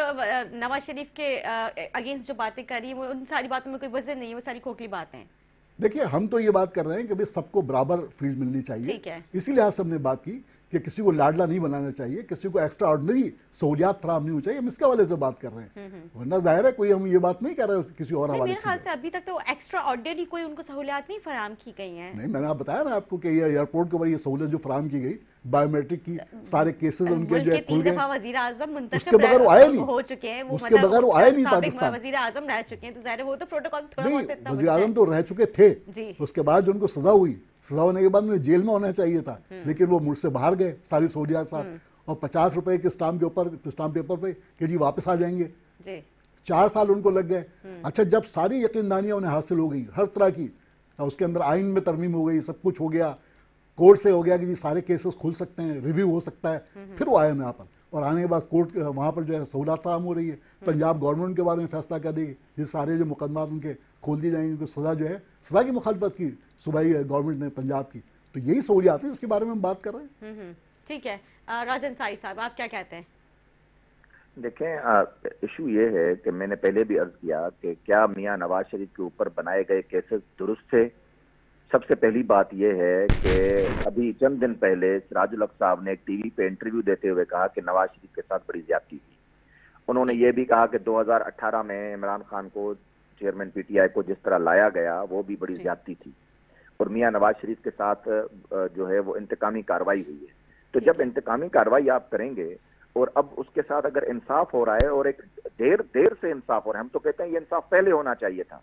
नवाज शरीफ के अगेंस्ट जो बातें कर रही है, वो उन सारी बातों में कोई वजह नहीं है, वो सारी खोखली बातें हैं। देखिए, हम तो ये बात कर रहे हैं कि भाई सबको बराबर फील्ड मिलनी चाहिए। इसी लिहाज से हमने बात की कि किसी को लाडला नहीं बनाना चाहिए, किसी को एक्स्ट्रा ऑर्डिनरी सहूलियात फराम नहीं होनी चाहिए, हम इसके हवाले से बात कर रहे हैं। वरना जाहिर है कोई हम ये बात नहीं कर रहे किसी और हवाले मेरे ख्याल से अभी तक तो एक्स्ट्रा ऑर्डिनरी कोई उनको सहूलियात नहीं फराम की गई हैं। नहीं, मैंने आप बताया ना आपको कि ये एयरपोर्ट के ऊपर ये सहूलियत जो फराम की गई, बायोमेट्रिक की सारे केसेस उनके जो है खुल गए, वजीर आजम उसके बगैर वो आए नहीं, हो चुके हैं, वो उसके बगैर वो आए नहीं पाकिस्तान, वजीर आजम रह चुके हैं, तो जाहिर है वो तो प्रोटोकॉल थोड़ा नहीं, बहुत इतना वजीर आजम तो रह चुके थे, उसके बाद जो उनको सजा हुई, सजा होने के बाद उन्हें जेल में होना चाहिए था, लेकिन वो मुल्क से बाहर गए सारी सहूलियात साथ, और 50 रुपए के स्टाम्प पेपर पे कि जी वापस आ जाएंगे। 4 साल उनको लग गए। अच्छा, जब सारी यकीनदानियां उन्हें हासिल हो गई हर तरह की, उसके अंदर आइन में तरमीम हो गई, सब कुछ हो गया, कोर्ट से हो गया कि जी सारे केसेस खुल सकते हैं, रिव्यू हो सकता है, फिर वो आए यहाँ पर, और आने के बाद कोर्ट वहाँ पर जो है सहूलत फराम हो रही है। पंजाब गवर्नमेंट के बारे में फैसला कर देगी, ये सारे जो मुकदमात उनके खोल दी जाएंगे, उनको सजा जो है, सजा की मुखालफत की सूबाई गवर्नमेंट ने पंजाब की, तो यही सहूलियात है जिसके बारे में हम बात कर रहे हैं। ठीक है, राजन सारी साहब आप क्या कहते हैं? देखें, इशू ये है कि मैंने पहले भी अर्ज किया कि क्या मियां नवाज शरीफ के ऊपर बनाए गए केसेस दुरुस्त थे। सबसे पहली बात यह है कि अभी चंद दिन पहले सिराजुल हक साहब ने एक टीवी पे इंटरव्यू देते हुए कहा कि नवाज शरीफ के साथ बड़ी ज्यादती हुई। उन्होंने ये भी कहा कि 2018 में इमरान खान को चेयरमैन पीटीआई को जिस तरह लाया गया वो भी बड़ी ज्यादती थी, और मियां नवाज शरीफ के साथ जो है वो इंतकामी कार्रवाई हुई है। तो जब इंतकामी कार्रवाई आप करेंगे और अब उसके साथ अगर इंसाफ हो रहा है, और एक देर से इंसाफ हो रहा है, हम तो कहते हैं ये इंसाफ पहले होना चाहिए था,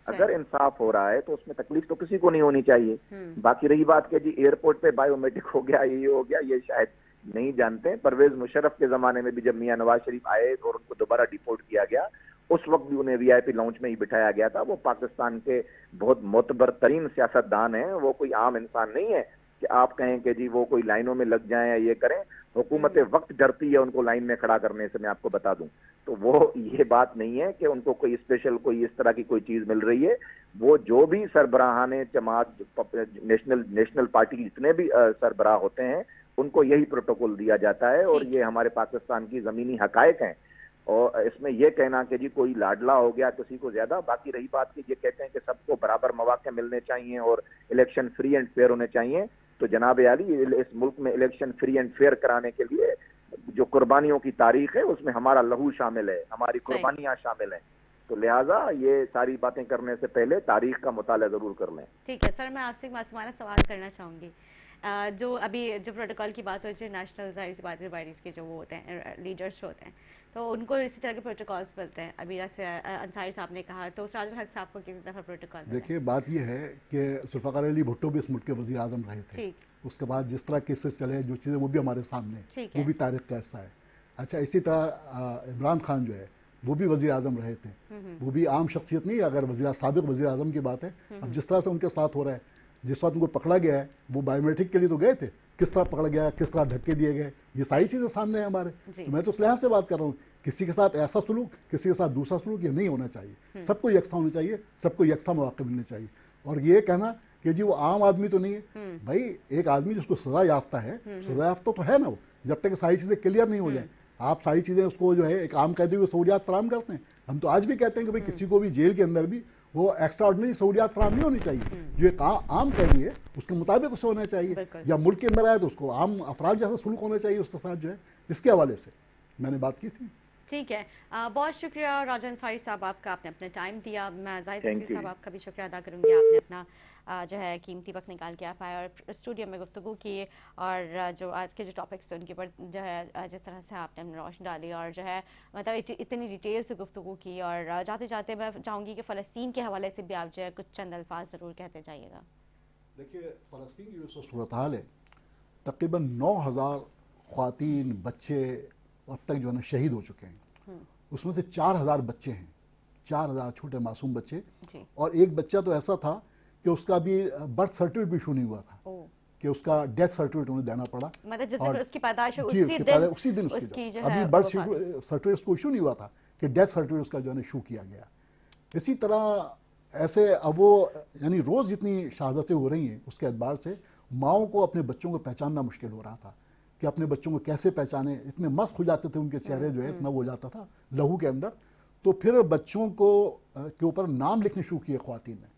अगर इंसाफ हो रहा है तो उसमें तकलीफ तो किसी को नहीं होनी चाहिए। बाकी रही बात कि जी एयरपोर्ट पे बायोमेट्रिक हो गया, ये हो गया, ये शायद नहीं जानते। परवेज मुशर्रफ के जमाने में भी जब मियां नवाज शरीफ आए और उनको दोबारा डिपोर्ट किया गया, उस वक्त भी उन्हें वीआईपी लाउंज में ही बिठाया गया था। वो पाकिस्तान के बहुत मोतबर तरीन सियासतदान हैं, वो कोई आम इंसान नहीं है कि आप कहें कि जी वो कोई लाइनों में लग जाएं या ये करें। हुकूमत वक्त डरती है उनको लाइन में खड़ा करने से, मैं आपको बता दूं। तो वो ये बात नहीं है कि उनको कोई स्पेशल कोई इस तरह की कोई चीज मिल रही है। वो जो भी सरबराहाने जमात नेशनल पार्टी के जितने भी सरबराह होते हैं उनको यही प्रोटोकॉल दिया जाता है, और ये हमारे पाकिस्तान की जमीनी हकायक हैं। और इसमें यह कहना कि जी कोई लाडला हो गया किसी को ज्यादा, बाकी रही बात कि ये कहते हैं कि सबको बराबर मौके मिलने चाहिए और इलेक्शन फ्री एंड फेयर होने चाहिए, तो जनाब आली इस मुल्क में इलेक्शन फ्री एंड फेयर कराने के लिए जो कुर्बानियों की तारीख है उसमें हमारा लहू शामिल है, हमारी कुर्बानियां शामिल हैं। तो लिहाजा ये सारी बातें करने से पहले तारीख का मुताला जरूर कर लें। ठीक है सर, मैं आपसे एक मासूमाना सवाल करना चाहूंगी। जो अभी जो प्रोटोकॉल की बात हो रही है, नेशनल जाहिर सी बात है बाइडीज के जो वो होते हैं लीडर्स होते हैं, तो उनको इसी तरह के प्रोटोकॉल्स मिलते हैं। अभी जैसे अंसारी साहब ने कहा, तो सिराजुल हक साहब को किसी दफा प्रोटोकॉल? देखिए, बात यह है कि जुल्फ़िकार अली भुट्टो भी इस मुल्क के वज़ीर आज़म रहे थे, उसके बाद जिस तरह केसेस चले, जो चीज़ें वो भी हमारे सामने, वो भी तारीख का हिस्सा है। अच्छा, इसी तरह इमरान खान जो है वो भी वज़ीर आज़म रहे थे, वो भी आम शख्सियत नहीं, अगर साबिक़ वज़ीर आज़म की बात है। अब जिस तरह से उनके साथ हो रहा है, जिस वक्त उनको पकड़ा गया है, वो बायोमेट्रिक के लिए तो गए थे, किस तरह पकड़ा गया, किस तरह धक्के दिए गए, ये सारी चीज़ें सामने हैं हमारे। तो मैं तो उस लिहाज से बात कर रहा हूँ, किसी के साथ ऐसा सुलूक, किसी के साथ दूसरा सुलूक, ये नहीं होना चाहिए। सबको यकसा होना चाहिए, सबको यकसा मौके मिलने चाहिए। और ये कहना कि जी वो आम आदमी तो नहीं है, भाई एक आदमी जिसको सजा याफ्ता है, सजा याफ्ता तो है ना वो, जब तक सारी चीज़ें क्लियर नहीं हो जाए, आप सारी चीज़ें उसको जो है एक आम कैदी को सहूलियात फराम करते हैं। हम तो आज भी कहते हैं कि भाई किसी को भी जेल के अंदर भी वो एक्स्ट्रा ऑर्डिनरी सहूलियात फराम नहीं होनी चाहिए, जो एक आम कैदी है उसके मुताबिक उसे होना चाहिए, या मुल्क के अंदर आए तो उसको आम अफराद जैसा सुलूक होना चाहिए उसके साथ, जो है इसके हवाले से मैंने बात की थी। ठीक है, बहुत शुक्रिया राजन अंसारी साहब आपका, आपने अपना टाइम दिया। मैं जाहिद तस्वीर साहब आपका भी शुक्रिया अदा करूंगी, आपने अपना जो है कीमती वक्त निकाल के आप आए और स्टूडियो में गुफ्तगू की, और जो आज के जो टॉपिक्स थे उनके ऊपर जो है जिस तरह से आपने अपनी रोशनी डाली, और जो है मतलब इतनी डिटेल से गुफ्तगू की। और जाते जाते मैं चाहूँगी कि फ़लस्तीन के हवाले से भी आप जो है कुछ चंद अल्फाज ज़रूर कहते जाइएगा। देखिए, फ़लस्तीन की जो सूरत हाल है, तकरीबन 9000 ख़वातीन बच्चे अब तक जो है ना शहीद हो चुके हैं, उसमें से 4000 बच्चे हैं, 4000 छोटे मासूम बच्चे, और एक बच्चा तो ऐसा था कि उसका भी बर्थ सर्टिफिकेट भी इशू नहीं हुआ था, कि उसका डेथ सर्टिफिकेट उन्हें देना पड़ा, मतलब जिस दिन उसकी पैदाइश हो उसी दिन उसकी अभी बर्थ सर्टिफिकेट उसको इशू नहीं हुआ था, कि डेथ सर्टिफिकेट उसका जो है इशू किया गया। इसी तरह ऐसे अब वो यानी रोज़ जितनी शहादतें हो रही हैं उसके एतबार से माओं को अपने बच्चों को पहचानना मुश्किल हो रहा था, कि अपने बच्चों को कैसे पहचाने, इतने मस्त हो जाते थे उनके चेहरे, जो है इतना वो जाता था लहू के अंदर। तो फिर बच्चों को के ऊपर नाम लिखने शुरू किए ख्वातीन ने।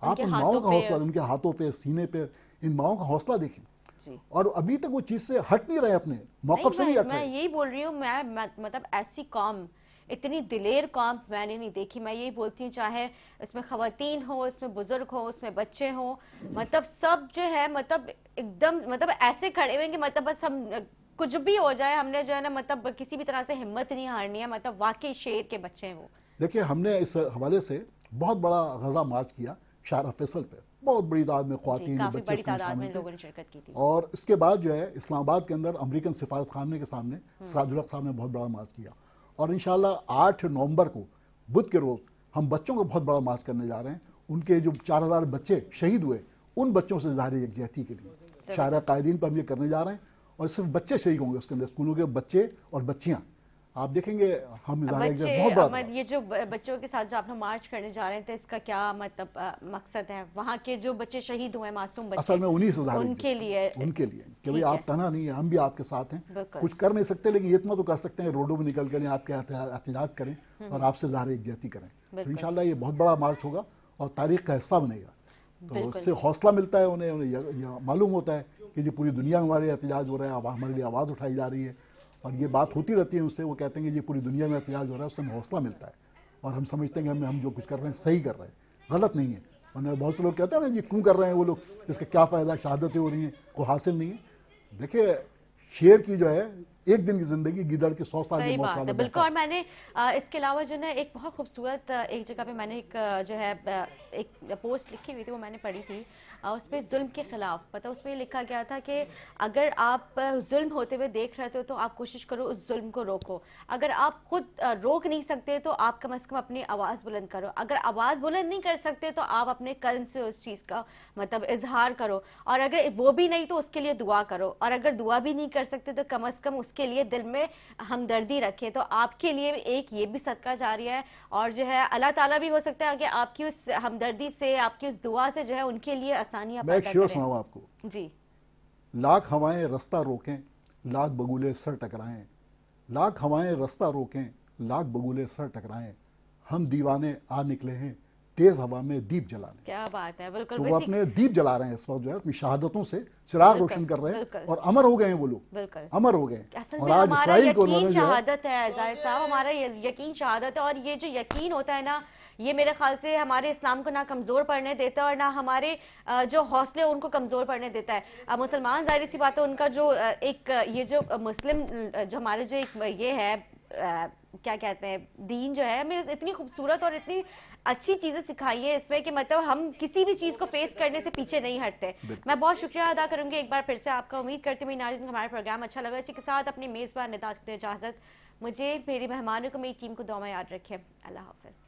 आप उन माओं का हौसला, उनके हाथों पे, सीने पे, इन माओं का हौसला देखें। जी। और अभी तक वो चीज से हट नहीं रहे, अपने मौकफ से नहीं हट मैं रहे। यही बोल रही हूँ, मैं मतलब ऐसी कौम, इतनी दिलेर कौम मैंने नहीं देखी। मैं यही बोलती हूँ, चाहे इसमें खवातीन हो, इसमें बुजुर्ग हो, उसमें बच्चे हो, मतलब सब जो है मतलब एकदम मतलब ऐसे खड़े हुए कि मतलब बस हम कुछ भी हो जाए, हमने जो है ना मतलब किसी भी तरह से हिम्मत नहीं हारनी है। मतलब वाकई शेर के बच्चे हैं वो। देखिए, हमने इस हवाले से बहुत बड़ा गजा मार्च किया शाहरा फैसल पे, बहुत बड़ी तादाद में जी, ख्वातीन काफी बच्चे बड़ी उसमें तादाद में शामिल थे। लोगों ने शिरकत की थी। और इसके बाद जो है इस्लामाबाद के अंदर अमेरिकन सिफारत खाने के सामने सिराजुल हक साहब ने बहुत बड़ा मार्च किया। और इंशाल्लाह 8 नवंबर को बुध के रोज हम बच्चों को बहुत बड़ा मार्च करने जा रहे हैं। उनके जो 4000 बच्चे शहीद हुए, उन बच्चों से ज़ाहिर यकजहती के लिए शायरा कायदीन पर हम ये करने जा रहे हैं। और सिर्फ बच्चे शहीद होंगे उसके अंदर, स्कूलों के बच्चे और बच्चियाँ। आप देखेंगे हम बच्चे बहुत बड़ा अहमद, ये जो बच्चों के साथ जो आप लोग मार्च करने जा रहे थे, इसका क्या मतलब मकसद है? वहाँ के जो बच्चे शहीद हुए, मासूम बच्चे, असल में उन्हीं से ज़ाहिर उनके लिए उनके लिए कि भाई ठीक है। आप तनहा नहीं है, हम भी आपके साथ हैं। बिल्कुल। कुछ कर नहीं सकते, लेकिन ये इतना तो कर सकते हैं, रोडों में निकल कर आपके एहतजाज करें और आपसे ज़ाहिर यकजहती करें। तो बिल्कुल। इंशाल्लाह ये बहुत बड़ा मार्च होगा और तारीख का हिस्सा बनेगा। तो बिल्कुल। इससे हौसला मिलता है, उन्हें मालूम होता है कि जी पूरी दुनिया में हमारे एहतजाज हो रहा है, हमारे लिए आवाज़ उठाई जा रही है। और ये बात होती रहती है उससे, वो कहते हैं कि ये पूरी दुनिया में एहतजाज हो रहा है, उससे हमें हौसला मिलता है। और हम समझते हैं कि हम जो कुछ कर रहे हैं सही कर रहे हैं, गलत नहीं है। और बहुत से लोग कहते हैं ना, ये क्यों कर रहे हैं वो लोग, इसका क्या फ़ायदा, शहादतें हो रही हैं, कोई हासिल नहीं है। देखिए, शेर की जो है एक दिन की जिंदगी गिदड़ के 100 साल की सही मौत बात साल है, में बिल्कुल। बेहतर और मैंने इसके अलावा जो ना एक बहुत खूबसूरत एक जगह पे मैंने एक जो है एक पोस्ट लिखी हुई थी, वो मैंने पढ़ी थी। उस पर जुल्म के खिलाफ मतलब उसमें लिखा गया था कि अगर आप जुल्म होते हुए देख रहे हो तो आप कोशिश करो उस जुल्म को रोको। अगर आप खुद रोक नहीं सकते तो आप कम से कम अपनी आवाज़ बुलंद करो। अगर आवाज़ बुलंद नहीं कर सकते तो आप अपने कल्म से उस चीज़ का मतलब इजहार करो। और अगर वो भी नहीं तो उसके लिए दुआ करो। और अगर दुआ भी नहीं कर सकते तो कम से कम उसके लिए दिल में हमदर्दी रखें। तो आपके लिए एक ये भी सदका जारिया है। और जो है अल्लाह ताला भी हो सकता है कि आपकी उस हमदर्दी से, आपकी उस दुआ से जो है उनके लिए आसानियां मैं एक पैदा शेर करें। सुनाऊँ आपको। जी। लाख हवाएं रास्ता रोकें, लाख बगुले सर टकराएं। लाख हवाएं रास्ता रोकें, लाख बगुले सर टकराएं। हम दीवाने आ निकले हैं तेज हवा में दीप जलाने। क्या बात है, बिल्कुल। तो वो अपने दीप जला रहे हैं इस वक्त, जो है अपनी शहादतों से चिराग रोशन कर रहे हैं और अमर हो गए हैं वो लोग, बिल्कुल अमर हो गए। असल और में आज हमारा इसराइल को यकीन उन्होंने जो है, शहादत है जाहिद साहब, हमारा यकीन शहादत है। और ये जो यकीन होता है ना, ये मेरे ख्याल से हमारे इस्लाम को ना कमज़ोर पड़ने देता है और ना हमारे जो हौसले उनको कमज़ोर पड़ने देता है। मुसलमान जाहिर सी बात है, उनका जो एक ये जो मुस्लिम जो हमारे जो एक ये है क्या कहते हैं दीन जो है, हमें इतनी खूबसूरत और इतनी अच्छी चीज़ें सिखाई है इसमें कि मतलब हम किसी भी चीज़ को फेस करने से पीछे नहीं हटते। मैं बहुत शुक्रिया अदा करूंगी एक बार फिर से आपका। उम्मीद करती हूँ नाज़रीन हमारा प्रोग्राम अच्छा लगा। इसी के साथ अपने मेज़बान निताज को इजाज़त, मुझे, मेरी मेहमानों को, मेरी टीम को दुआ में याद रखें। अल्लाह हाफ़िज़।